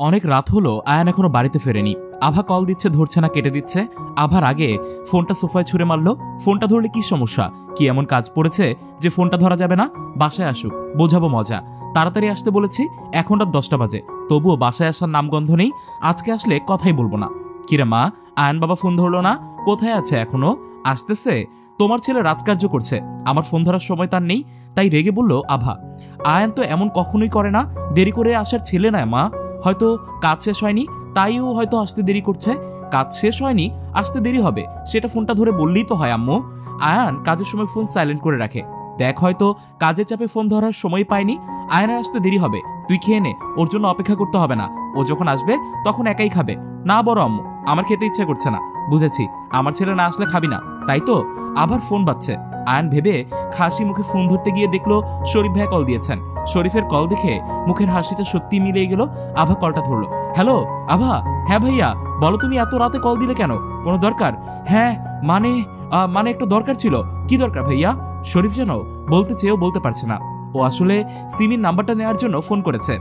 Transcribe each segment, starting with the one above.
অনেক রাত হলো, আয়ান এখনো বাড়িতে ফেরেনি। আভা কল দিচ্ছে, ধরছে না, কেটে দিচ্ছে। আভার আগে ফোনটা সোফায় ছুঁড়ে মারলো। ফোনটা ধরলে কি সমস্যা? কি এমন কাজ পড়েছে যে ফোনটা ধরা যাবে না? বাসায় আসুক, বোঝাবো মজা। তাড়াতাড়ি আসতে বলেছি, এখন রাত 10টা বাজে, তবুও বাসায় আসার নামগন্ধ নেই। আজকে আসলে কথাই বলবো না। কিরে মা, আয়ান বাবা ফোন ধরলো না? কোথায় আছে এখনো? আসতেছে? তোমার ছেলে রাজকার্য করছে, আমার ফোন ধরার সময় তার নেই। তাই রেগে বলল আভা। আয়ান তো এমন কখনোই করে না, দেরি করে আসার ছেলে নয় মা। হয়তো কাজ শেষ হয়নি, তাইও হয়তো আসতে দেরি করছে। কাজ শেষ হয়নি, আসতে দেরি হবে, সেটা ফোনটা ধরে বললেই তো হয় আম্মু। আয়ান কাজের সময় ফোন সাইলেন্ট করে রাখে। দেখ, হয়তো কাজের চাপে ফোন ধরার সময় পায়নি। আয়ানের আসতে দেরি হবে, তুই খেয়ে নে, ওর জন্য অপেক্ষা করতে হবে না। ও যখন আসবে তখন একাই খাবে। না বড় আম্মু, আমার খেতে ইচ্ছে করছে না। বুঝেছি, আমার ছেলে না আসলে খাবি না, তাই তো? আবার ফোন বাজছে। আয়ান ভেবে হাসি মুখে ফোন ধরতে গিয়ে দেখলো শরীফ ভাই কল দিয়েছেন। শরীফের কল দেখে মুখের হাসিটা সত্যি মিলিয়ে গেল। আভা কলটা ধরলো। হ্যালো আভা। হ্যাঁ ভাইয়া, বলো তুমি এত রাতে কল দিলে কেন? কোনো দরকার? হ্যাঁ, মানে একটা দরকার ছিল। কি দরকার ভাইয়া? শরীফ যেন বলতে চেয়েও বলতে পারছে না। ও আসলে সিমির নাম্বারটা নেওয়ার জন্য ফোন করেছে।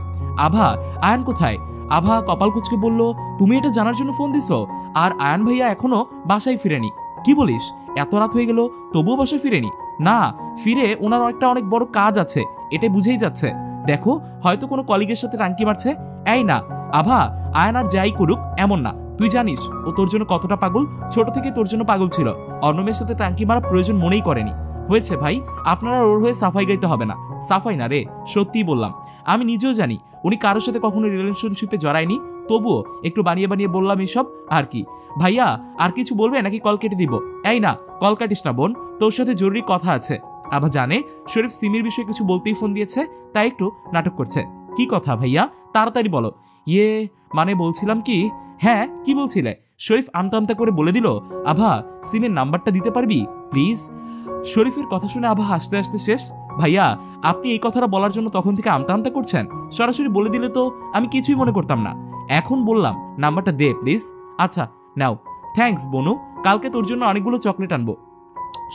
আভা, আয়ান কোথায়? আভা কপাল কুচকে বলল, তুমি এটা জানার জন্য ফোন দিছো? আর আয়ান ভাইয়া এখনো বাসায় ফিরেনি? কি বলিস? এত রাত হয়ে গেল তবুও বাসায় ফিরেনি? না, ফিরে ওনার একটা অনেক বড় কাজ আছে, এটাই বুঝেই যাচ্ছে। দেখো, হয়তো কোনো কলিগের সাথে টাঙ্কি মারছে। এই না আভা, আয়ান আর যাই করুক এমন না। তুই জানিস ও তোর জন্য কতটা পাগল? ছোট থেকে তোর জন্য পাগল ছিল। অন্য মেয়ের সাথে টাঙ্কি মারা প্রয়োজন মনেই করেনি। হয়েছে ভাই, আপনারা ওর হয়ে সাফাই গাইতে হবে না। সাফাই না রে, সত্যিই বললাম। আমি নিজেও জানি উনি কারোর সাথে কখনো রিলেশনশিপে জড়ায়নি, তবুও একটু বানিয়ে বানিয়ে বললাম এসব আর কি। ভাইয়া, আর কিছু বলবে নাকি কল কেটে দিব? এই না, কল কাটিস না বোন, তোর সাথে জরুরি কথা আছে। আবার জানে শরীফ সিমির বিষয়ে কিছু বলতেই ফোন দিয়েছে, তাই একটু নাটক করছে। কি কথা ভাইয়া, তাড়াতাড়ি বলো। মানে বলছিলাম কি। হ্যাঁ, কি বলছিলে? শরীফ আমতা আমতা করে বলে দিল, আভা সিমের নাম্বারটা দিতে পারবি প্লিজ? শরীফের কথা শুনে আভা হাসতে হাসতে শেষ। ভাইয়া, আপনি এই কথাটা বলার জন্য তখন থেকে আমতা আমতা করছেন? সরাসরি বলে দিলে তো আমি কিছুই মনে করতাম না। এখন বললাম নাম্বারটা দে প্লিজ। আচ্ছা নাও। থ্যাঙ্কস বনু, কালকে তোর জন্য অনেকগুলো চকলেট আনবো।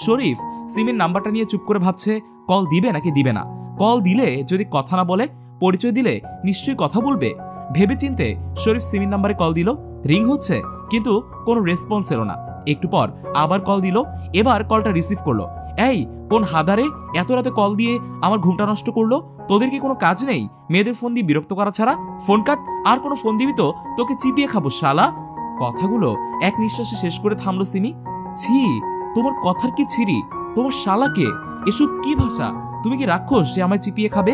শরীফ সিমের নাম্বারটা নিয়ে চুপ করে ভাবছে, কল দিবে নাকি দিবে না। কল দিলে যদি কথা না বলে, পরিচয় দিলে নিশ্চয়ই কথা বলবে। ভেবে চিনতে শরীফ সিমের নাম্বারে কল দিল। রিং হচ্ছে, কিন্তু কোনো রেসপন্স এলো না। একটু পর আবার কল দিল। এবার কলটা রিসিভ করলো। এই কোন হাদারে এত রাতে কল দিয়ে আমার ঘুমটা নষ্ট করলো? তোদের কি কোনো কাজ নেই মেয়েদের ফোন দিয়ে বিরক্ত করা ছাড়া? ফোন কাট, আর কোনো ফোন দিবি তো তোকে চিবিয়ে খাবো শালা। কথাগুলো এক নিঃশ্বাসে শেষ করে থামলো সিমি। ছি, তোমার কথার কি ছিরি? তোমার শালাকে এসব কি ভাষা? তুমি কি রাক্ষস যে আমায় চিপিয়ে খাবে?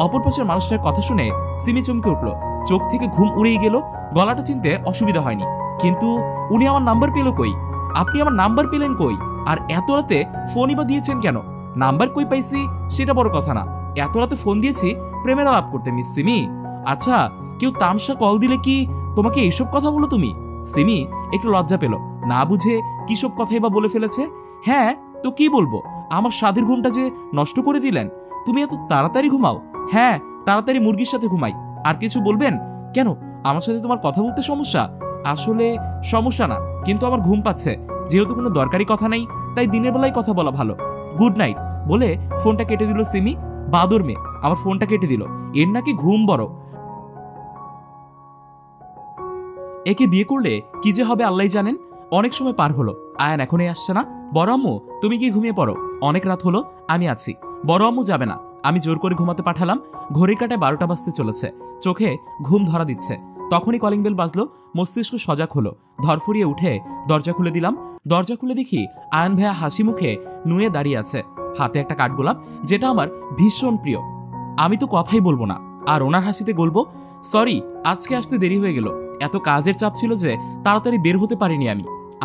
অপর পাশের মানুষটার কথা শুনে সিমি চমকে উঠল। চোখ থেকে ঘুম উড়েই গেল। গলাটা চিনতে অসুবিধা হয়নি, কিন্তু উনি আমার নাম্বার পেল কই? আপনি আমার নাম্বার পেলেন কই? আর এত রাতে ফোনই বা দিয়েছেন কেন? নাম্বার কই পাইছি সেটা বড় কথা না, এত রাতে ফোন দিয়েছি প্রেমের আলাপ করতে মিস সিমি। আচ্ছা, কেউ তামসা কল দিলে কি তোমাকে এইসব কথা বলো তুমি? সিমি একটু লজ্জা পেল, না বুঝে কিসব কথাই বা বলে ফেলেছে। হ্যাঁ তো কি বলবো, আমার স্বাদের ঘুমটা যে নষ্ট করে দিলেন। তুমি এত তাড়াতাড়ি ঘুমাও? হ্যাঁ, তাড়াতাড়ি মুরগির সাথে ঘুমাই। আর কিছু বলবেন? কেন, আমার সাথে তোমার কথা বলতে সমস্যা? আসলে সমস্যা না, কিন্তু আমার ঘুম পাচ্ছে। যেহেতু কোনো দরকারি কথা নেই, তাই দিনের বেলায় কথা বলা ভালো। গুড নাইট বলে ফোনটা কেটে দিল সিমি। বাদর মেয়ে, আমার ফোনটা কেটে দিল। এর নাকি ঘুম বড়। একে বিয়ে করলে কি যে হবে আল্লাহ জানেন। অনেক সময় পার হলো, আয়ান এখনই আসছে না। বড় আম্মু, তুমি কি ঘুমিয়ে পড়ো, অনেক রাত হলো, আমি আছি। বড় আম্মু যাবে না, আমি জোর করে ঘুমাতে পাঠালাম। ঘড়ির কাঁটায় 12টা বাজতে চলেছে, চোখে ঘুম ধরা দিচ্ছে। তখনই কলিং বেল বাজলো। মস্তিষ্ক সজাগ হলো। ধরফরিয়ে উঠে দরজা খুলে দিলাম। দরজা খুলে দেখি আয়ান ভাইয়া হাসি মুখে নুয়ে দাঁড়িয়ে আছে, হাতে একটা কাঠগোলাপ, যেটা আমার ভীষণ প্রিয়। আমি তো কথাই বলবো না, আর ওনার হাসিতে বলবো, সরি আজকে আসতে দেরি হয়ে গেল, এত কাজের চাপ ছিল যে তাড়াতাড়ি বের হতে পারিনি।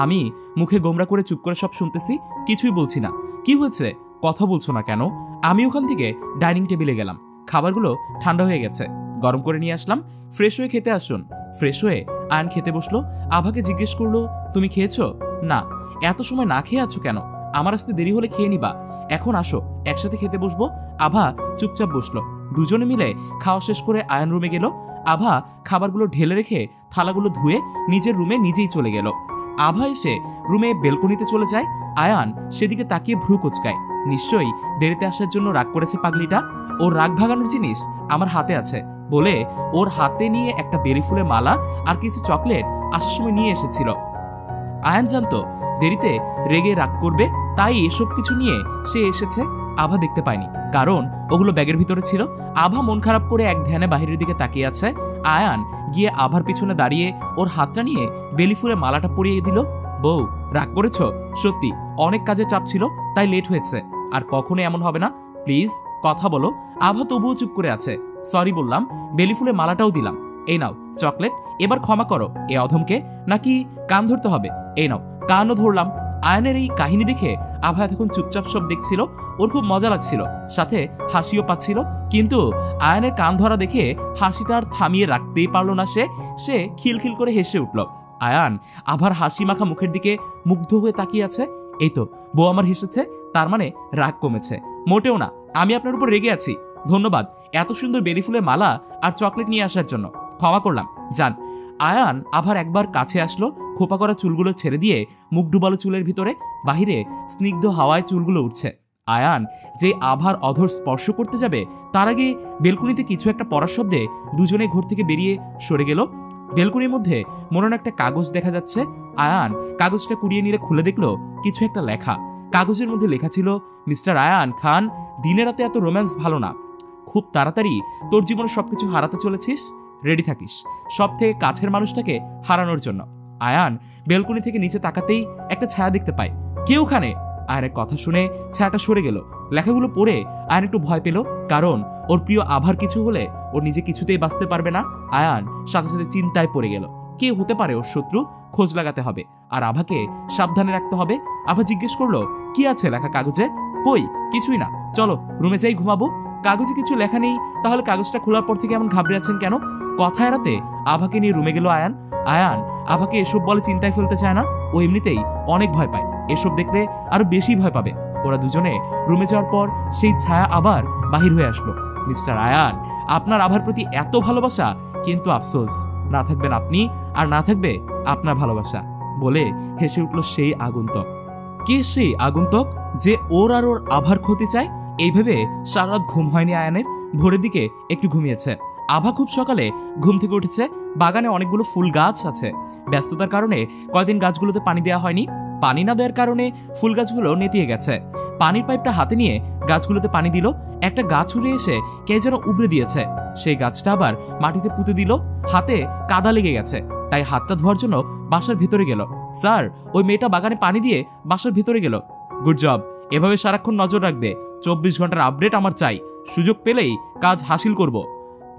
আমি মুখে গোমরা করে চুপ করে সব শুনতেছি, কিছুই বলছি না। কি হয়েছে, কথা বলছো না কেন? আমি ওখান থেকে ডাইনিং টেবিলে গেলাম। খাবারগুলো ঠান্ডা হয়ে গেছে, গরম করে নিয়ে আসলাম। ফ্রেশ হয়ে খেতে আসুন। ফ্রেশ হয়ে আয়ন খেতে বসলো। আভাকে জিজ্ঞেস করলো, তুমি খেয়েছো? না। এত সময় না খেয়ে আছো কেন? আমার আসতে দেরি হলে খেয়ে নিবা। এখন আসো, একসাথে খেতে বসবো। আভা চুপচাপ বসলো। দুজনে মিলে খাওয়া শেষ করে আয়ন রুমে গেল। আভা খাবারগুলো ঢেলে রেখে থালাগুলো ধুয়ে নিজের রুমে নিজেই চলে গেল। আভা এসে রুমে বেলকনিতে চলে যায়। আয়ান সেদিকে তাকিয়ে ভ্রু কুচকায়। নিশ্চয়ই দেরিতে আসার জন্য রাগ করেছে পাগলিটা। ওর রাগ ভাগানোর জিনিস আমার হাতে আছে, বলে ওর হাতে নিয়ে একটা বেরি ফুলের মালা আর কিছু চকলেট আসার সময় নিয়ে এসেছিল। আয়ান জানতো দেরিতে রেগে রাগ করবে, তাই এসব কিছু নিয়ে সে এসেছে। আভা দেখতে পায়নি, কারণ ওগুলো ব্যাগের ভিতরে ছিল। আভা মন খারাপ করে এক ধ্যানে বাহিরের দিকে তাকিয়ে আছে। আয়ান গিয়ে আভার পিছনে দাঁড়িয়ে ওর হাতটা নিয়ে বেলি ফুলের মালাটা পরিয়ে দিল। বউ, রাগ করেছ? সত্যি অনেক কাজের চাপ ছিল, তাই লেট হয়েছে। আর কখনো এমন হবে না, প্লিজ কথা বলো। আভা তবুও চুপ করে আছে। সরি বললাম, বেলি ফুলের মালাটাও দিলাম। এই নাও চকলেট, এবার ক্ষমা করো এ অধমকে। নাকি কান ধরতে হবে? এই নাও, কানও ধরলাম। আয়নের এই কাহিনী দেখে আভা এতক্ষণ চুপচাপ সব দেখছিল। ওর খুব মজা লাগছিল, সাথে হাসিও পাচ্ছিল। কিন্তু আয়নের কান ধরা দেখে হাসিটা আর থামিয়ে রাখতেই পারল না। সে খিলখিল করে হেসে উঠল। আয়ান আভার হাসি মাখা মুখের দিকে মুগ্ধ হয়ে তাকিয়ে আছে। এই তো, বউ আমার হেসেছে, তার মানে রাগ কমেছে। মোটেও না, আমি আপনার উপর রেগে আছি। ধন্যবাদ এত সুন্দর বেরি ফুলের মালা আর চকলেট নিয়ে আসার জন্য। ক্ষমা করলাম, যান। আয়ান আভার একবার কাছে আসলো, খোপা করা চুলগুলো ছেড়ে দিয়ে মুখ ডুবালো চুলের ভিতরে। বাহিরে স্নিগ্ধ হাওয়ায় চুলগুলো উঠছে। আয়ান যে আভার অধর স্পর্শ করতে যাবে, তার আগে বেলকুনিতে কিছু একটা পড়ার শব্দে দুজনে ঘর থেকে বেরিয়ে সরে গেল। বেলকুনির মধ্যে মনে একটা কাগজ দেখা যাচ্ছে। আয়ান কাগজটা কুড়িয়ে নিলে খুলে দেখলো কিছু একটা লেখা। কাগজের মধ্যে লেখা ছিল, মিস্টার আয়ান খান, দিনে রাতে এত রোম্যান্স ভালো না। খুব তাড়াতাড়ি তোর জীবনে সবকিছু হারাতে চলেছিস, রেডি থাকিস সব থেকে কাছের মানুষটাকে হারানোর জন্য। আয়ান বেলকুনি থেকে নিচে তাকাতেই একটা ছায়া দেখতে পায়। কে ওখানে? আয়ানের কথা শুনে ছায়াটা সরে গেল। লেখাগুলো পড়ে আয়ান একটু ভয় পেল, কারণ ওর প্রিয় আভার কিছু হলে ওর নিজে কিছুতেই বাঁচতে পারবে না। আয়ান সাথে সাথে চিন্তায় পড়ে গেল, কে হতে পারে ওর শত্রু? খোঁজ লাগাতে হবে আর আভাকে সাবধানে রাখতে হবে। আভা জিজ্ঞেস করলো, কি আছে লেখা কাগজে? কই, কিছুই না, চলো রুমে যাই, ঘুমাবো। কাগজে কিছু লেখা নেই, তাহলে কাগজটা খোলার পর থেকে এমন ঘাবড়ে আছেন কেন? কথা এড়াতে আভাকে নিয়ে রুমে গেল আয়ান। আয়ান আভাকে এসব বলে চিন্তায় ফেলতে চায় না, ও এমনিতেই অনেক ভয় পায়, এসব দেখলে আরো বেশি ভয় পাবে। ওরা দুজনে রুমে যাওয়ার পর সেই ছায়া আবার বাহির হয়ে আসলো। মিস্টার আয়ান, আপনার আভার প্রতি এত ভালোবাসা, কিন্তু আফসোস না থাকবেন আপনি আর না থাকবে আপনার ভালোবাসা, বলে হেসে উঠল সেই আগন্তুক। কে সেই আগন্তুক যে ওর আর ওর আভার ক্ষতি চায়? এই ভেবে সারা রাত ঘুম হয়নি আয়ানের। ভোরের দিকে একটু ঘুমিয়েছে। আভা খুব সকালে ঘুম থেকে উঠেছে। বাগানে অনেকগুলো ফুল গাছ আছে। ব্যস্ততার কারণে কয়েকদিন গাছগুলোতে পানি দেওয়া হয়নি। পানি না দেওয়ার কারণে ফুল গাছগুলো নেতিয়ে গেছে। পানির পাইপটা হাতে নিয়ে গাছগুলোতে পানি দিল। একটা গাছ উড়ে এসে কে যেন উবড়ে দিয়েছে। সেই গাছটা আবার মাটিতে পুঁতে দিল। হাতে কাদা লেগে গেছে, তাই হাতটা ধোয়ার জন্য বাসার ভেতরে গেল। স্যার, ওই মেয়েটা বাগানে পানি দিয়ে বাসার ভেতরে গেল। গুড জব, এভাবে সারাক্ষণ নজর রাখবে। 24 ঘন্টার আপডেট আমার চাই, সুযোগ পেলেই কাজ হাসিল করব।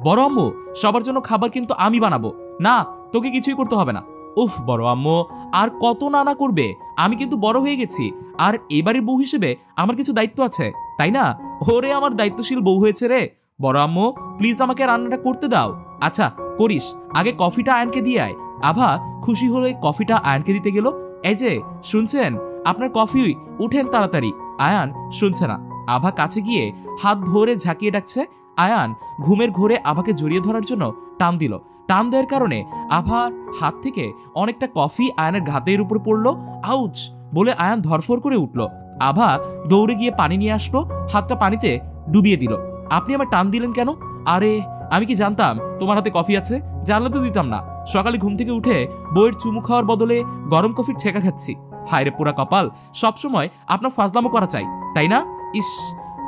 বড় আম্মু, সবার জন্য খাবার কিন্তু আমি বানাবো। না, তোকে কিছুই করতে হবে না। উফ বড় আম্মু, আর কত নানা করবে? আমি কিন্তু বড় হয়ে গেছি, আর এবারের বউ হিসেবে আমার কিছু দায়িত্ব আছে, তাই না? ওরে আমার দায়িত্বশীল বউ হয়েছে রে। বড় আম্মু, প্লিজ আমাকে রান্নাটা করতে দাও। আচ্ছা করিস, আগে কফিটা আয়নকে দিয়ে আয়। আভা খুশি হলে কফিটা আয়নকে দিতে গেল। এই যে শুনছেন, আপনার কফি, উঠেন তাড়াতাড়ি। আয়ান শুনছে না। আভা কাছে গিয়ে হাত ধরে ঝাঁকিয়ে ডাকছে। আয়ান ঘুমের ঘোরে আভাকে জড়িয়ে ধরার জন্য টান দিল। টান দেওয়ার কারণে আভার হাত থেকে অনেকটা কফি আয়ানের ঘাতের উপর পড়লো। আউচ বলে আয়ান ধরফর করে উঠল। আভা দৌড়ে গিয়ে পানি নিয়ে আসলো, হাতটা পানিতে ডুবিয়ে দিল। আপনি আমার টান দিলেন কেন? আরে আমি কি জানতাম তোমার হাতে কফি আছে? জানলে তো দিতাম না। সকালে ঘুম থেকে উঠে বইয়ের চুমু খাওয়ার বদলে গরম কফির ছেঁকা খাচ্ছি। হায়রে পোড়া কপাল, সবসময় আপনার ফাজলামো করা চাই, তাই না? ইস,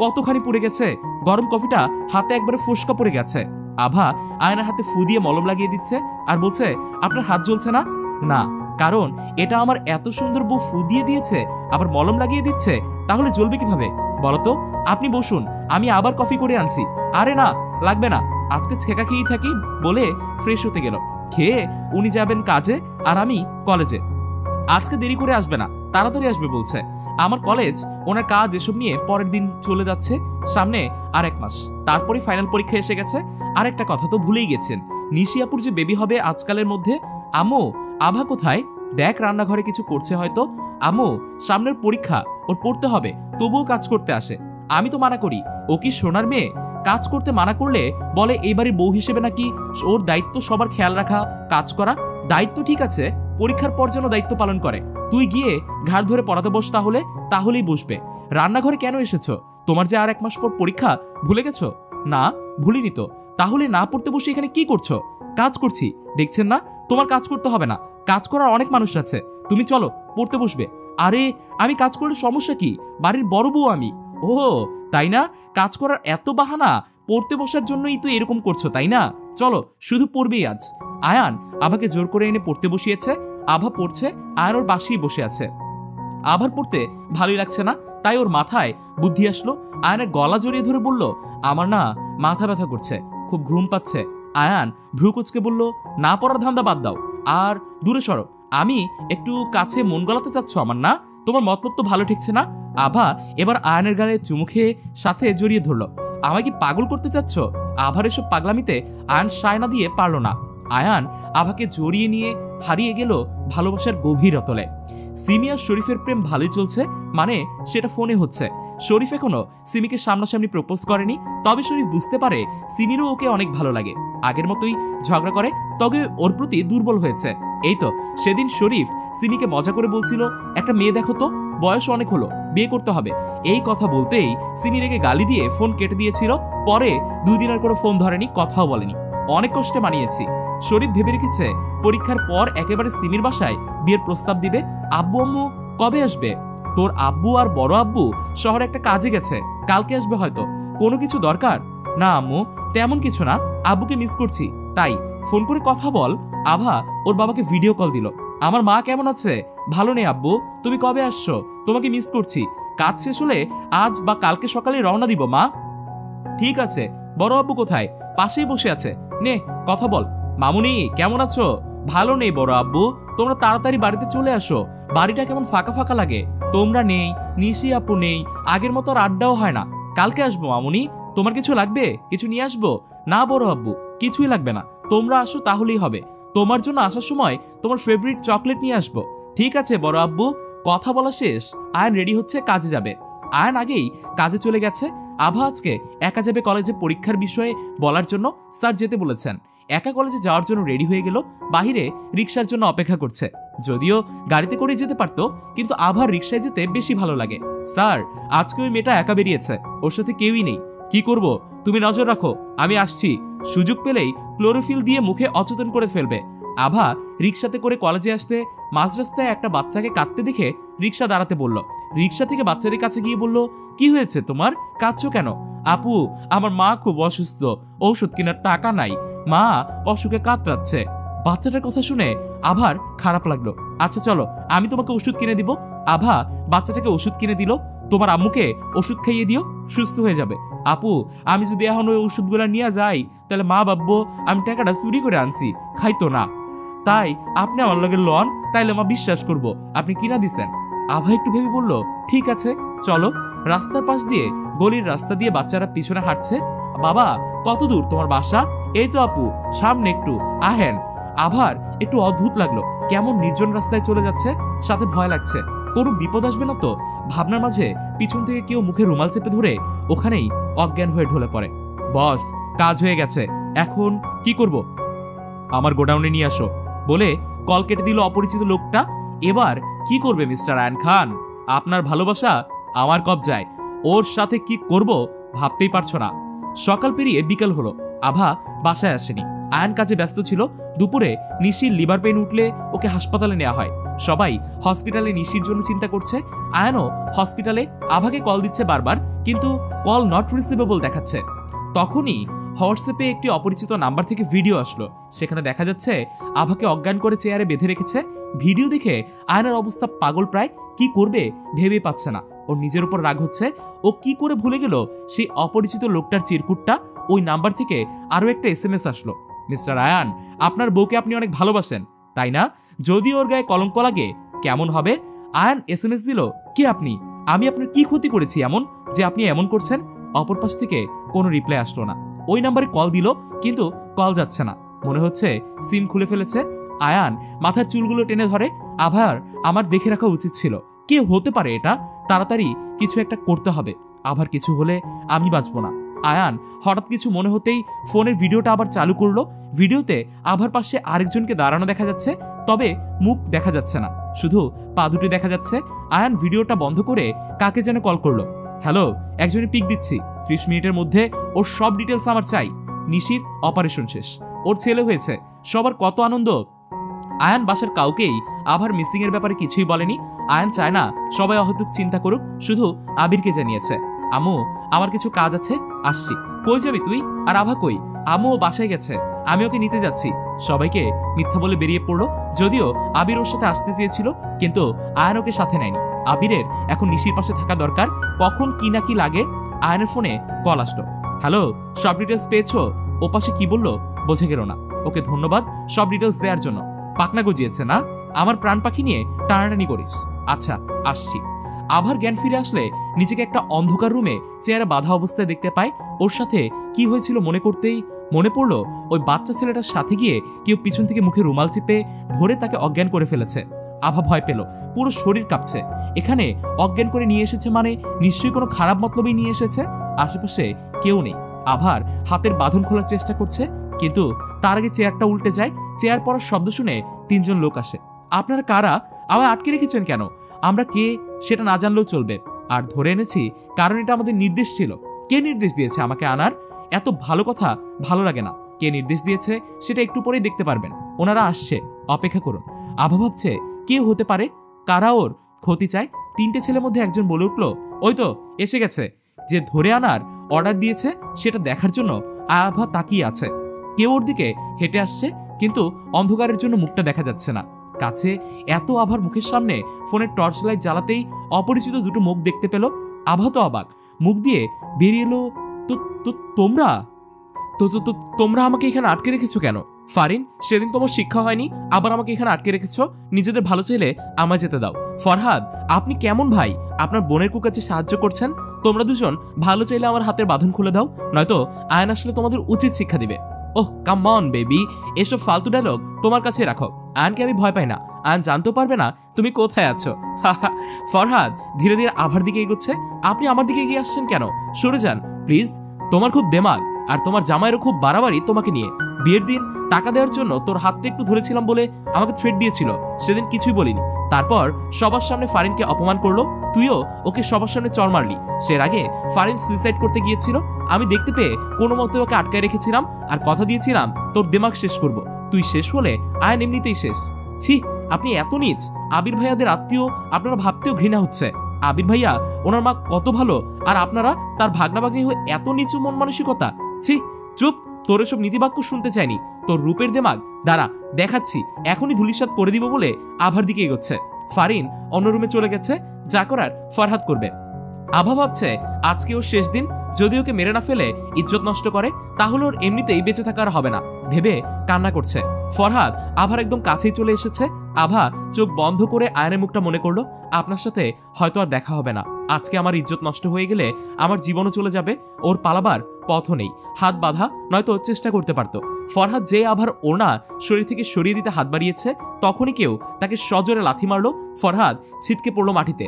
কতখানি পুড়ে গেছে। গরম কফিটা হাতে একবারে ফুসকা পড়ে গেছে। আভা আয়নার হাতে ফু দিয়ে মলম লাগিয়ে দিচ্ছে আর বলছে, আপনার হাত জ্বলছে না? না, কারণ এটা আমার এত সুন্দর বউ ফু দিয়ে দিয়েছে, আবার মলম লাগিয়ে দিচ্ছে, তাহলে জ্বলবে কিভাবে বলতো? আপনি বসুন, আমি আবার কফি করে আনছি। আরে না, লাগবে না, আজকে ছেঁকা খেয়েই থাকি, বলে ফ্রেশ হতে গেল। খেয়ে উনি যাবেন কাজে আর আমি কলেজে। আজকে দেরি করে আসবে না, তাড়াতাড়ি আসবে বলছে। আমার কলেজ, ওনার কাজ এসব নিয়ে পরের দিন চলে যাচ্ছে। সামনে আর 1 মাস, তারপরে ফাইনাল পরীক্ষা এসে গেছে। আর একটা কথা তো ভুলেই গেছেন, নিশিয়াপুর যে বেবি হবে আজকালের মধ্যে। আম্মু, আভা কোথায়? দেখ রান্নাঘরে কিছু করছে হয়তো। আম্মু, সামনের পরীক্ষা, ওর পড়তে হবে, তবুও কাজ করতে আসে। আমি তো মানা করি, ও কি সোনার মেয়ে? কাজ করতে মানা করলে বলে এইবারের বউ হিসেবে নাকি ওর দায়িত্ব সবার খেয়াল রাখা, কাজ করা। দায়িত্ব ঠিক আছে, পরীক্ষার পর যেন দায়িত্ব পালন করে। তুই গিয়ে ঘাড় ধরে পড়াতে বস, তাহলেই বসবে। রান্নাঘরে কেন এসেছো? তোমার যে আর 1 মাস পর পরীক্ষা, ভুলে গেছো? না, ভুলিনি তো। তাহলে না পড়তে বসে এখানে কি করছো? কাজ করছি, দেখছেন না? তোমার কাজ করতে হবে না, কাজ করার অনেক মানুষ আছে। তুমি চলো পড়তে বসবে। আরে আমি কাজ করলে সমস্যা কি? বাড়ির বড় বউ আমি। ও তাই না? কাজ করার এত বাহানা, পড়তে বসার জন্যই তো এরকম করছো, তাই না? চলো শুধু পড়বেই আজ। আয়ান আভাকে জোর করে এনে পড়তে বসিয়েছে। আভা পড়ছে, আয়ান ওর পাশেই বসে আছে। আভার পড়তে ভালোই লাগছে না, তাই ওর মাথায় বুদ্ধি আসলো। আয়ানের গলা জড়িয়ে ধরে বলল, আমার না মাথা ব্যথা করছে, খুব ঘুম পাচ্ছে। আয়ান ভ্রু কুচকে বলল, না পড়ার ধান্দা বাদ দাও, আর দূরে সরো। আমি একটু কাছে মন গলাতে চাচ্ছ আমার, না? তোমার মতলব তো ভালো ঠেকছে না। আভা এবার আয়ানের গালে চুমু খেয়ে সাথে জড়িয়ে ধরল। আমায় কি পাগল করতে চাচ্ছ? আভার এসব পাগলামিতে আয়ান সায় না দিয়ে পারল না। আয়ান আভাকে জড়িয়ে নিয়ে হারিয়ে গেল ভালোবাসার গভীর অতলে। সিমি আর শরীফের প্রেম ভালোই চলছে, মানে সেটা ফোনে হচ্ছে। শরীফ এখনো সিমিকে সামনাসামনি প্রপোজ করেনি, তবে শরীফ বুঝতে পারে সিমিরও ওকে অনেক ভালো লাগে। আগের মতোই ঝগড়া করে, তবে ওর প্রতি দুর্বল হয়েছে। এই তো সেদিন শরীফ সিমিকে মজা করে বলছিল, একটা মেয়ে দেখো তো, বয়স অনেক হলো, বিয়ে করতে হবে। এই কথা বলতেই সিমি রেগে গালি দিয়ে ফোন কেটে দিয়েছিল। পরে 2 দিন আর কোনো ফোন ধরেনি, কথাও বলেনি। অনেক কষ্টে মানিয়েছি। শরীফ ভেবে রেখেছে পরীক্ষার পর একেবারে সিমির বাসায় বিয়ের প্রস্তাব দিবে। আব্বু আম্মু কবে আসবে? তোর আব্বু আর বড় আব্বু শহরে একটা কাজে গেছে, কালকে আসবে হয়তো। কোনো কিছু দরকার? না আম্মু, তেমন কিছু না, আব্বুকে মিস করছি, তাই ফোন করে কথা বল। আভা ওর বাবাকে ভিডিও কল দিল। আমার মা কেমন আছে? ভালো নেই আব্বু, তুমি কবে আসছো? তোমাকে মিস করছি। কাজ শেষ হলে আজ বা কালকে সকালে রওনা দিব মা। ঠিক আছে। বড় আব্বু কোথায়? পাশেই বসে আছে, নে কথা বল। মামুনি কেমন আছো? ভালো নেই বড় আব্বু, তোমরা তাড়াতাড়ি বাড়িতে চলে আসো, বাড়িটা কেমন ফাঁকা ফাঁকা লাগে। তোমরা নেই, নিশি আপু নেই, আগের মতো আর আড্ডাও হয় না। কালকে আসবো মামুনি, তোমার কিছু লাগবে? কিছু নিয়ে আসবো? না বড় আব্বু, কিছুই লাগবে না, তোমরা আসো তাহলেই হবে। তোমার জন্য আসার সময় তোমার ফেভারিট চকলেট নিয়ে আসবো। ঠিক আছে বড় আব্বু। কথা বলা শেষ, আয়ান রেডি হচ্ছে, কাজে যাবে। আয়ান আগেই কাজে চলে গেছে। আভা আজকে একা যাবে কলেজে পরীক্ষার বিষয়ে বলার জন্য, স্যার যেতে বলেছেন। একা কলেজে যাওয়ার জন্য রেডি হয়ে গেল, বাহিরে রিক্সার জন্য অপেক্ষা করছে। যদিও গাড়িতে করে যেতে পারতো, কিন্তু আভার রিক্সায় যেতে বেশি ভালো লাগে। স্যার আজকে ওই মেয়েটা একা বেরিয়েছে, ওর সাথে কেউই নেই। কি করব? তুমি নজর রাখো, আমি আসছি। সুযোগ পেলেই ক্লোরোফিল দিয়ে মুখে অচেতন করে ফেলবে। আভা রিক্সাতে করে কলেজে আসতে মাঝ রাস্তায় একটা বাচ্চাকে কাঁদতে দেখে রিক্সা দাঁড়াতে বলল। রিক্সা থেকে বাচ্চাদের কাছে গিয়ে বলল, কি হয়েছে তোমার, কাঁদছো কেন? আপু আমার মা খুব অসুস্থ, ঔষধ কেনার টাকা নাই, মা অসুখে কাতরাচ্ছে। বাচ্চাটার কথা শুনে আভার খারাপ লাগলো। আচ্ছা চলো আমি তোমাকে ওষুধ কিনে দিব। আভা বাচ্চাটাকে ওষুধ কিনে দিল। তোমার আম্মুকে ওষুধ খাইয়ে দিও, সুস্থ হয়ে যাবে। আপু আমি যদি এখন ওই ওষুধগুলো নিয়ে যাই, তাহলে মা ভাববো আমি টাকাটা চুরি করে আনছি, খাইতো না। তাই আপনি আমার লগে লন, তাইলে মা বিশ্বাস করব আপনি কিনা দিছেন। আভা একটু ভেবে বলল, ঠিক আছে চলো। রাস্তার পাশ দিয়ে, গলির রাস্তা দিয়ে বাচ্চারা পিছনে হাঁটছে। বাবা কত দূর তোমার বাসা? এই তো আপু সামনে একটু, আহেন। আভার একটু অদ্ভুত লাগলো, কেমন নির্জন রাস্তায় চলে যাচ্ছে, সাথে ভয় লাগছে কোনো বিপদ আসবে না তো। ভাবনার মাঝে পিছন থেকে কেউ মুখে রুমাল চেপে ধরে ওখানেই অজ্ঞান হয়ে ঢলে পড়ে। বস কাজ হয়ে গেছে, এখন কি করব? আমার গোডাউনে নিয়ে আসো বলে কল কেটে দিল অপরিচিত লোকটা। এবার কি করবে মিস্টার আয়ন খান? আপনার ভালোবাসা আমার কবজায়, ওর সাথে কি করব ভাবতেই পারছো না। সকাল পেরিয়ে বিকেল হলো, আভা বাসায় আসেনি। আয়ন কাজে ব্যস্ত ছিল। দুপুরে নিশির লিভার পেইন উঠলে ওকে হাসপাতালে নেওয়া হয়। সবাই হসপিটালে নিশির জন্য চিন্তা করছে। আয়নও হসপিটালে আভাকে কল দিচ্ছে বারবার, কিন্তু কল নট রিসিভেবল দেখাচ্ছে। তখনই হোয়াটসঅ্যাপে একটি অপরিচিত নাম্বার থেকে ভিডিও আসলো। সেখানে দেখা যাচ্ছে আভাকে অজ্ঞান করে চেয়ারে বেঁধে রেখেছে। ভিডিও দেখে আয়নের অবস্থা পাগল প্রায়, কি করবে ভেবে পাচ্ছে না। ওর নিজের উপর রাগ হচ্ছে, ও কি করে ভুলে গেল সেই অপরিচিত লোকটার চিরকুটটা। ওই নাম্বার থেকে আরো একটা SMS আসলো, মিস্টার আয়ান আপনার বউকে আপনি অনেক ভালোবাসেন তাই না? যদি ওর গায়ে কলঙ্ক লাগে কেমন হবে? আয়ান SMS দিল, কে আপনি? আমি আপনার কি ক্ষতি করেছি এমন যে আপনি এমন করছেন? অপর পাশ থেকে কোনো রিপ্লাই আসলো না। ওই নাম্বারে কল দিল, কিন্তু কল যাচ্ছে না। মনে হচ্ছে সিম খুলে ফেলেছে। আয়ান মাথার চুলগুলো টেনে ধরে, আভার আমার দেখে রাখা উচিত ছিল। কে হতে পারে এটা? তাড়াতাড়ি কিছু একটা করতে হবে, আভার কিছু হলে আমি বাঁচব না। আয়ান হঠাৎ কিছু মনে হতেই ফোনের ভিডিওটা আবার চালু করলো। ভিডিওতে আভার পাশে আরেকজনকে দাঁড়ানো দেখা যাচ্ছে, তবে মুখ দেখা যাচ্ছে না, শুধু পা দুটি দেখা যাচ্ছে। আয়ান ভিডিওটা বন্ধ করে কাকে যেন কল করলো। হ্যালো, একজনের পিক দিচ্ছি, 30 মিনিটের মধ্যে ওর সব ডিটেলস আমার চাই। নিশির অপারেশন শেষ, ওর ছেলে হয়েছে, সবার কত আনন্দ। আয়ান বাসার কাউকেই আভার মিসিং এর ব্যাপারে কিছুই বলেনি। আয়ান চায় না সবাই অহেতুক চিন্তা করুক, শুধু আবিরকে জানিয়েছে, আম্মু আমার কিছু কাজ আছে, আসছি। কই যাবি তুই? আর আভা কই? আম্মু ও বাসায় গেছে, আমি ওকে নিতে যাচ্ছি। সবাইকে মিথ্যা বলে বেরিয়ে পড়লো। যদিও আবির ওর সাথে আসতে চেয়েছিল, কিন্তু আয়ান ওকে সাথে নেয়নি। আবিরের এখন নিশির পাশে থাকা দরকার। কখন কি না কি লাগে। আয়ানের ফোনে কল আসলো। হ্যালো, সব ডিটেলস পেয়েছো? ও পাশে কি বললো বোঝা গেল না। ওকে ধন্যবাদ সব ডিটেলস দেওয়ার জন্য। পাকনা গজিয়েছে না? আমার প্রাণ পাখি নিয়ে টানাটানি করিস। আচ্ছা, আসছি। আভার জ্ঞান ফিরে আসলে নিজেকে একটা অন্ধকার রুমে চেয়ারে বাঁধা অবস্থায় দেখতে পায়। ওর সাথে কি হয়েছিল মনে করতেই মনে পড়লো ওই বাচ্চা ছেলেটার সাথে গিয়ে কেউ পিছন থেকে মুখে রুমাল চিপে ধরে তাকে অজ্ঞান করে ফেলেছে। আভা ভয় পেল, পুরো শরীর কাঁপছে। এখানে অজ্ঞান করে নিয়ে এসেছে মানে নিশ্চয়ই কোনো খারাপ মতলবেই নিয়ে এসেছে। আশেপাশে কেউ নেই। আভার হাতের বাঁধন খোলার চেষ্টা করছে, কিন্তু তার আগে চেয়ারটা উল্টে যায়। চেয়ার পড়ার শব্দ শুনে 3 জন লোক আসে। আপনারা কারা? আবার আটকে রেখেছেন কেন? আমরা কে সেটা না জানলেও চলবে। আর ধরে এনেছি কারণ এটা আমাদের নির্দেশ ছিল। কে নির্দেশ দিয়েছে আমাকে আনার? এত ভালো কথা ভালো লাগে না। কে নির্দেশ দিয়েছে সেটা একটু পরেই দেখতে পারবেন। ওনারা আসছে, অপেক্ষা করুন। আভা ভাবছে কে হতে পারে, কারা ওর ক্ষতি চায়। 3টে ছেলের মধ্যে একজন বলে উঠল, ওই তো এসে গেছে। যে ধরে আনার অর্ডার দিয়েছে সেটা দেখার জন্য আভা তাকিয়ে আছে। কেউ ওর দিকে হেঁটে আসছে, কিন্তু অন্ধকারের জন্য মুখটা দেখা যাচ্ছে না। কাছে এত আভার মুখের সামনে ফোনের টর্চ লাইট জ্বালাতেই অপরিচিত দুটো মুখ দেখতে পেল। আভা তো অবাক, মুখ দিয়ে বেরিয়ে এলো, তোমরা তোমরা আমাকে এখানে আটকে রেখেছো কেন? ফারিন, সেদিন তোমার শিক্ষা হয়নি, আবার আমাকে এখানে আটকে রেখেছো? নিজেদের ভালো চাইলে আমায় যেতে দাও। ফরহাদ, আপনি কেমন ভাই? আপনার বোনের কুকাছে সাহায্য করছেন। তোমরা দুজন ভালো চাইলে আমার হাতের বাঁধন খুলে দাও, নয়তো আয়ন আসলে তোমাদের উচিত শিক্ষা দিবে। ওহ কাম অন বেবি, এসব ফালতু ডায়লগ তোমার কাছে রাখো। আয়নকে আমি ভয় পাই না। আয়ন জানতেও পারবে না তুমি কোথায় আছো। ফরহাদ ধীরে ধীরে আভার দিকে এগোচ্ছে। আপনি আমার দিকে এগিয়ে আসছেন কেন? সরে যান প্লিজ। তোমার খুব দেমাগ, আর তোমার জামাইয়েরও খুব বাড়াবাড়ি তোমাকে নিয়ে। বিয়ের দিন টাকা দেওয়ার জন্য তোর হাতটা একটু ধরেছিলাম বলে আমাকে থ্রেট দিয়েছিল, সেদিন কিছুই বলিনি। তারপর সবার সামনে ফারিনকে অপমান করলো, তুইও ওকে সবার সামনে চড় মারলি। সে আগে ফারিন সুইসাইড করতে গিয়েছিল, আমি দেখতে পেয়ে কোনো মতে ওকে আটকায় রেখেছিলাম, আর কথা দিয়েছিলাম তোর দিমাগ শেষ করব। তুই শেষ হলে আয়ন এমনিতেই শেষ। ছি, আপনি এত নীচ। আবির ভাইয়াদের আত্মীয়, আপনারা ভাবতেও ঘৃণা হচ্ছে। আবির ভাইয়া ওনার মা কত ভালো, আর আপনারা তার ভাগনা ভাগ্নি হয়ে এত নিচু মন মানসিকতা। ছি, চুপ। তোর এসব নীতিবাক্য শুনতে চাইনি। তোর রূপের দেমাগ দাঁড়া দেখাচ্ছি, এখনই ধুলিসাৎ করে দিব বলে আভার দিকে এগোচ্ছে। ফারিন অন্য রুমে চলে গেছে, যা করার ফরহাদ করবে। আভা ভাবছে আজকে ওর শেষ দিন, যদি ওকে মেরে না ফেলে ইজ্জত নষ্ট করে তাহলে ওর এমনিতেই বেঁচে থাকার হবে না ভেবে কান্না করছে। ফরহাদ আভার একদম কাছেই চলে এসেছে। আভা চোখ বন্ধ করে আয়নের মুখটা মনে করলো, আপনার সাথে হয়তো আর দেখা হবে না। আজকে আমার ইজ্জত নষ্ট হয়ে গেলে আমার জীবনও চলে যাবে। ওর পালাবার পথও নেই, হাত বাঁধা, নয়তো চেষ্টা করতে পারতো। ফরহাদ যে আভার ওড়না শরীর থেকে সরিয়ে দিতে হাত বাড়িয়েছে, তখনই কেউ তাকে সজোরে লাথি মারলো। ফরহাদ ছিটকে পড়লো মাটিতে।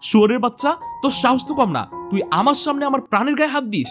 শুয়োরের বাচ্চা, তোর সাহস তো কম না, তুই আমার সামনে আমার প্রাণের গায়ে হাত দিস।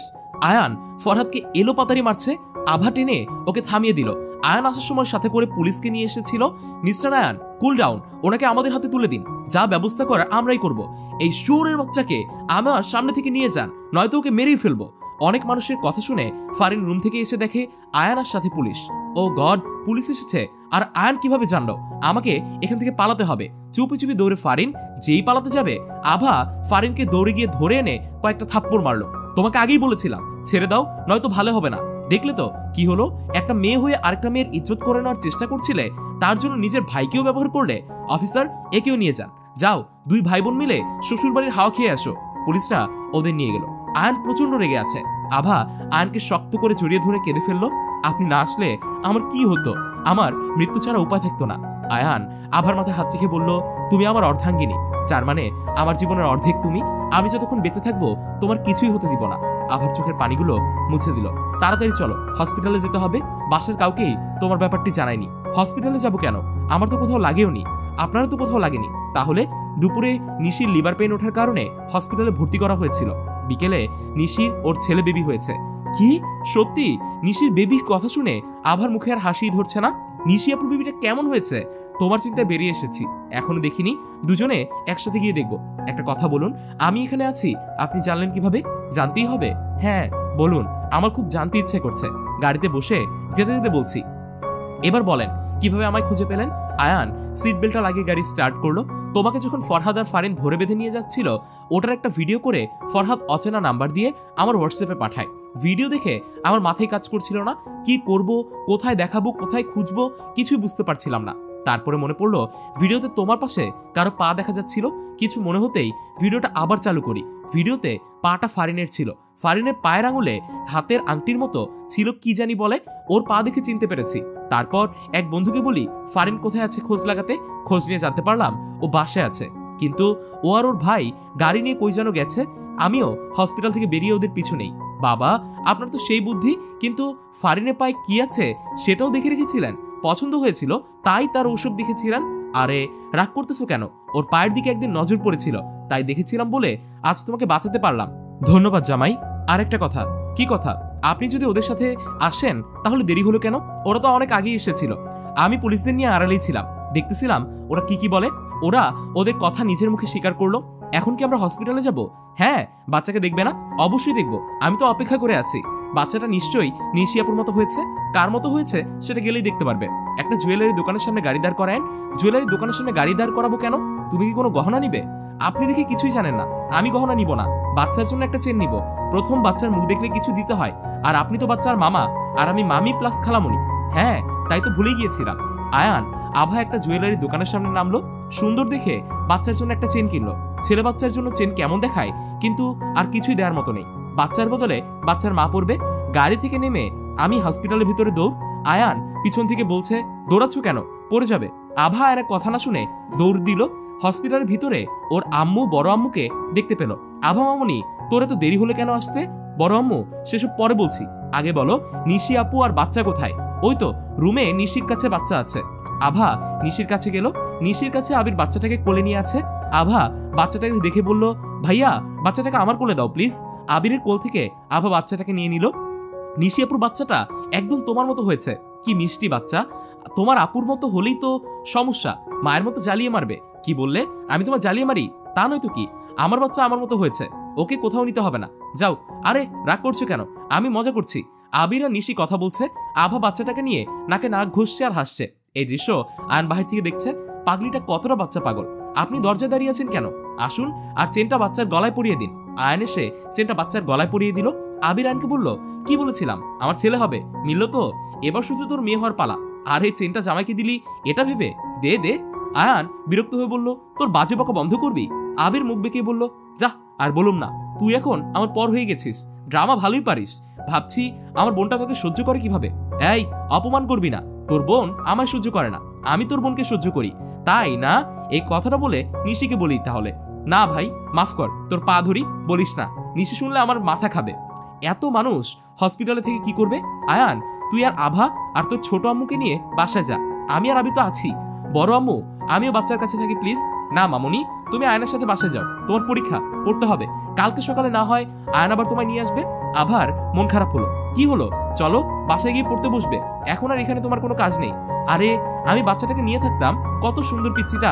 আয়ান ফরহাদকে এলো পাতারি মারছে। আভা টেনে ওকে থামিয়ে দিল। আয়ান আসার সময় সাথে করে পুলিশকে নিয়ে এসেছিল। মিস্টার আয়ান, কুল ডাউন, ওনাকে আমাদের হাতে তুলে দিন। যা ব্যবস্থা করার আমরাই করব। এই শুয়োরের বাচ্চাকে আমার সামনে থেকে নিয়ে যান, নয়তো ওকে মেরেই ফেলবো। অনেক মানুষের কথা শুনে ফারিন রুম থেকে এসে দেখে আয়ানার সাথে পুলিশ। ও গড, পুলিশ এসেছে। আর আয়ান কিভাবে জানলো আমাকে এখান থেকে পালাতে হবে? চুপি চুপি দৌড়ে ফারিন যেই পালাতে যাবে, আভা ফারিনকে দৌড়ে গিয়ে ধরে এনে কয়েকটা থাপ্পড় মারলো। তোমাকে আগেই বলেছিলাম ছেড়ে দাও, নয়তো ভালো হবে না। দেখলে তো কি হলো, একটা মেয়ে হয়ে আরেকটা মেয়ের ইজ্জত করে নেওয়ার চেষ্টা করছিলে, তার জন্য নিজের ভাইকেও ব্যবহার করলে। অফিসার, একেও নিয়ে যান। যাও, 2 ভাই বোন মিলে শ্বশুর বাড়ির হাওয়া খেয়ে আসো। পুলিশরা ওদের নিয়ে গেল। আয়ন প্রচন্ড রেগে আছে। আভা আয়নকে শক্ত করে জড়িয়ে ধরে কেঁদে ফেললো। আপনি না আসলে আমার কি হতো? আমার মৃত্যু ছাড়া উপায় থাকতো না। আয়ান আভার মাথায় হাত রেখে বলল, তুমি আমার অর্ধাঙ্গিনী, যার মানে আমার জীবনের অর্ধেক তুমি। আমি যতক্ষণ বেঁচে থাকবো তোমার কিছুই হতে দিব না। আভার চোখের পানিগুলো মুছে দিল। তাড়াতাড়ি চলো, হসপিটালে যেতে হবে। বাসার কাউকেই তোমার ব্যাপারটি জানাইনি। হসপিটালে যাব কেন? আমার তো কোথাও লাগেও নি, আপনারও তো কোথাও লাগেনি। তাহলে দুপুরে নিশির লিভার পেইন ওঠার কারণে হসপিটালে ভর্তি করা হয়েছিল। বিকেলে নিশির ওর ছেলে বেবি হয়েছে। কি সত্যি? নিশির বেবির কথা শুনে আভার মুখে আর হাসি ধরছে না। নিশি আপুর বেবিটা কেমন হয়েছে? তোমার চিন্তায় বেরিয়ে এসেছি, এখনো দেখিনি। দুজনে একসাথে গিয়ে দেখবো। একটা কথা বলুন, আমি এখানে আছি আপনি জানলেন কিভাবে? জানতেই হবে। হ্যাঁ, বলুন, আমার খুব জানতে ইচ্ছে করছে। গাড়িতে বসে যেতে যেতে বলছি। এবার বলেন কিভাবে আমায় খুঁজে পেলেন? আয়ান সিট বেল্টটা লাগিয়ে গাড়ি স্টার্ট করলো। তোমাকে যখন ফরহাদ আর ফারিন ধরে বেঁধে নিয়ে যাচ্ছিল, ওটার একটা ভিডিও করে ফরহাদ অচেনা নাম্বার দিয়ে আমার হোয়াটসঅ্যাপে পাঠায়। ভিডিও দেখে আমার মাথায় কাজ করছিল না, কি করব, কোথায় দেখাবো, কোথায় খুঁজবো, কিছুই বুঝতে পারছিলাম না। তারপরে মনে পড়লো ভিডিওতে তোমার পাশে কারো পা দেখা যাচ্ছিল। কিছু মনে হতেই ভিডিওটা আবার চালু করি। ভিডিওতে পাটা ফারিনের ছিল। ফারিনের পায়ের আঙুলে হাতের আংটির মতো ছিল কি জানি বলে, ওর পা দেখে চিনতে পেরেছি। তারপর এক বন্ধুকে বলি ফারিন কোথায় আছে খোঁজ লাগাতে। খোঁজ নিয়ে জানতে পারলাম ও বাসায় আছে, কিন্তু ও আর ওর ভাই গাড়ি নিয়ে কই যেন গেছে। আমিও হসপিটাল থেকে বেরিয়ে ওদের পিছু নেই। বাবা, আপনার তো সেই বুদ্ধি, কিন্তু ফারিনের পায়ে কি আছে সেটাও দেখে রেখেছিলেন। পছন্দ হয়েছিল তাই তার ওসব দেখেছিলেন। আরে রাগ করতেছো কেন? ওর পায়ের দিকে একদিন নজর পড়েছিল, তাই দেখেছিলাম বলে আজ তোমাকে বাঁচাতে পারলাম। ধন্যবাদ জামাই। আর একটা কথা। কি কথা? আপনি যদি ওদের সাথে আসেন তাহলে দেরি হলো কেন? ওরা তো অনেক আগেই এসেছিল। আমি পুলিশদের নিয়ে আড়ালেই ছিলাম, দেখতেছিলাম ওরা কি বলে। ওরা ওদের কথা নিজের মুখে স্বীকার করলো। এখন কি আমরা হসপিটালে যাব? হ্যাঁ। বাচ্চাকে দেখবে না? অবশ্যই দেখবো, আমি তো অপেক্ষা করে আছি। বাচ্চাটা নিশ্চয়ই নিশিয়াপুর মতো হয়েছে। কার মতো হয়েছে সেটা গেলেই দেখতে পারবে। একটা জুয়েলারি দোকানের সামনে গাড়ি দাঁড় করায়েন। জুয়েলারি দোকানের সামনে গাড়ি দাঁড় করাবো কেন? তুমি কি কোনো গহনা নিবে? আপনি দেখে কিছুই জানেন না। আমি গহনা নিব না, বাচ্চার জন্য একটা চেন নিব। প্রথম বাচ্চার মুখ দেখলে কিছু দিতে হয়, আর আপনি তো বাচ্চার মামা, আর আমি মামি প্লাস খালামণি। হ্যাঁ, তাই তো ভুলেই গিয়েছিলাম। আয়ান আভা একটা জুয়েলারি দোকানের সামনে নামলো। সুন্দর দেখে বাচ্চার জন্য একটা চেন কিনলো। ছেলে বাচ্চার জন্য চেন কেমন দেখায়, কিন্তু আর কিছুই দেওয়ার মতো নেই। বাচ্চার বদলে বাচ্চার মা পড়বে। গাড়ি থেকে নেমে আমি হসপিটালের ভিতরে দৌড়। আয়ান পিছন থেকে বলছে, দৌড়াচ্ছ কেন? পড়ে যাবে। আভা আর এক কথা না শুনে দৌড় দিল। হসপিটালের ভিতরে ওর আম্মু বড় আম্মুকে দেখতে পেল। আভা মামুনি, তোরে তো দেরি হলো কেন আসতে? বড় আম্মু, সেসব পরে বলছি, আগে বলো নিশি আপু আর বাচ্চা কোথায়? ওই তো রুমে নিশির কাছে বাচ্চা আছে। আভা নিশির কাছে গেল। নিশির কাছে আবির বাচ্চাটাকে কোলে নিয়ে আছে। আভা বাচ্চাটাকে দেখে বলল, ভাইয়া বাচ্চাটাকে আমার কোলে দাও প্লিজ। আবিরের কোল থেকে আভা বাচ্চাটাকে নিয়ে নিল। নিশি আপুর বাচ্চাটা একদম তোমার মতো হয়েছে। কি মিষ্টি বাচ্চা। তোমার আপুর মতো হলেই তো সমস্যা, মায়ের মতো জ্বালিয়ে মারবে। কি বললে? আমি তোমার জ্বালিয়ে মারি? তা নয় তো কি, আমার বাচ্চা আমার মতো হয়েছে, ওকে কোথাও নিতে হবে না, যাও। আরে রাগ করছো কেন? আমি মজা করছি। আবির আর নিশি কথা বলছে, আভা বাচ্চাটাকে নিয়ে নাকে নাক ঘষছে আর হাসছে। এই দৃশ্য আয়ন বাহির থেকে দেখছে। পাগলিটা কতটা বাচ্চা পাগল। আপনি দরজায় দাঁড়িয়ে আছেন কেন? আসুন আর চেনটা বাচ্চার গলায় পরিয়ে দিন। আয়ন এসে চেনটা বাচ্চার গলায় পরিয়ে দিল। আবির আয়নকে বলল, কি বলেছিলাম আমার ছেলে হবে, মিলল তো? এবার শুধু তোর মেয়ে হওয়ার পালা। আর এই চেনটা জামাইকে দিলি এটা ভেবে? দে দে। আয়ান বিরক্ত হয়ে বলল, তোর বাজে বকা বন্ধ করবি? আবির মুখ বেঁকিয়ে বলল, যা আর বলুম না, তুই এখন আমার পর হয়ে গেছিস। ড্রামা ভালোই পারিস। ভাবছি আমার বোনটা তোকে সহ্য করে কিভাবে। এই অপমান করবি না, তোর বোন আমায় সহ্য করে না, আমি তোর বোনকে সহ্য করি, তাই না? এই কথাটা বলে নিশিকে বলি তাহলে। না ভাই, মাফ কর, তোর পা ধরি, বলিস না। নিশি শুনলে আমার মাথা খাবে। এত মানুষ হসপিটালে থেকে কি করবে? আয়ান তুই আর আভা আর তোর ছোট আম্মুকে নিয়ে বাসায় যা, আমি আর আবি তো আছি। বড় আম্মু, আমিও বাচ্চার কাছে থাকি প্লিজ। না মামুনি, তুমি আয়নের সাথে বাসায় যাও, তোমার পরীক্ষা পড়তে হবে। কালকে সকালে না হয় আয়ন আবার তোমায় নিয়ে আসবে। আভার মন খারাপ হলো। কি হলো? চলো বাসায় গিয়ে পড়তে বসবে, এখন আর এখানে তোমার কোনো কাজ নেই। আরে আমি বাচ্চাটাকে নিয়ে থাকতাম, কত সুন্দর পিচ্চিটা।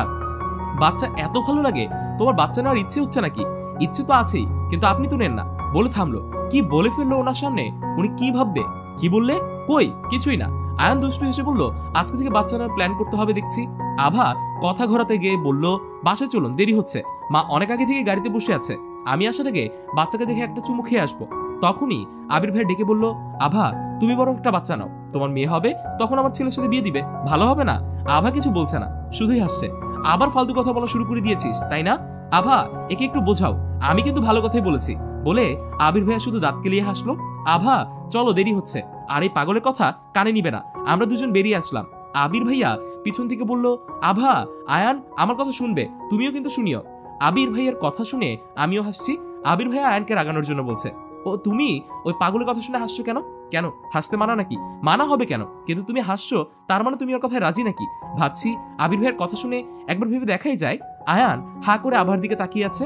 বাচ্চা এত ভালো লাগে, তোমার বাচ্চা নেওয়ার ইচ্ছে হচ্ছে নাকি? ইচ্ছে তো আছেই, কিন্তু আপনি তো নেন না। বলে থামলো। কি বলে ফেললো ওনার সামনে? উনি কি ভাববে? কি বললে? কই কিছুই না। আয়ন দুষ্টু হেসে বলল, আজকে থেকে বাচ্চা নেওয়ার প্ল্যান করতে হবে দেখছি। আভা কথা ঘোরাতে গিয়ে বলল, বাসায় চলুন, দেরি হচ্ছে। মা অনেক আগে থেকে গাড়িতে বসে আছে, আমি আসার আগে বাচ্চাকে দেখে একটা চুমু খেয়ে আসবো। তখনই আবির ভাই ডেকে বলল, আভা তুমি বরং একটা বাচ্চা নাও, তোমার মেয়ে হবে, তখন আমার ছেলের সাথে বিয়ে দিবে, ভালো হবে না? আভা কিছু বলছে না, শুধুই হাসছে। আবার ফালতু কথা বলা শুরু করে দিয়েছিস তাই না? আভা একে একটু বোঝাও, আমি কিন্তু ভালো কথাই বলেছি। বলে আবির ভাইয়া শুধু দাঁত কেলিয়ে হাসলো। আভা চলো, দেরি হচ্ছে। আর এই পাগলের কথা কানে নিবে না। আমরা দুজন বেরিয়ে আসলাম। আবির ভাইয়া পিছন থেকে বলল, আভা আয়ান আমার কথা শুনবে, তুমিও কিন্তু শুনিও। আবির ভাইয়ার কথা শুনে আমিও হাসছি। আবির ভাইয়া আয়ানকে রাগানোর জন্য বলছে, ও তুমি ওই পাগলের কথা শুনে হাসছো কেন? কেন হাসতে মানা নাকি? মানা হবে কেন, কিন্তু তুমি হাসছো তার মানে তুমি ওর কথায় রাজি নাকি? ভাবছি আবির ভাইয়ের কথা শুনে একবার ভেবে দেখাই যায়। আয়ান হা করে আভার দিকে তাকিয়ে আছে।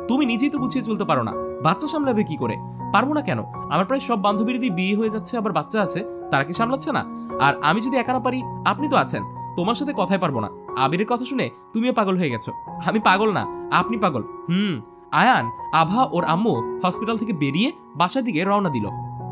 তুমি নিজেই তো গুছিয়ে চলতে পারো না, বাচ্চা সামলাবে কি করে? পারবো না কেন? আমার প্রায় সব বান্ধবীর দিয়ে বিয়ে হয়ে যাচ্ছে, আবার বাচ্চা আছে, তারা কি সামলাচ্ছে না? আর আমি যদি একা না পারি, আপনি তো আছেন, তোমার সাথে কথাই পারবো না। আবিরের কথা শুনে তুমিও পাগল হয়ে গেছো। আমি পাগল না, আপনি পাগল। আয়ান, আভা ওর আম্মু হসপিটাল থেকে বেরিয়ে বাসার দিকে রওনা দিল।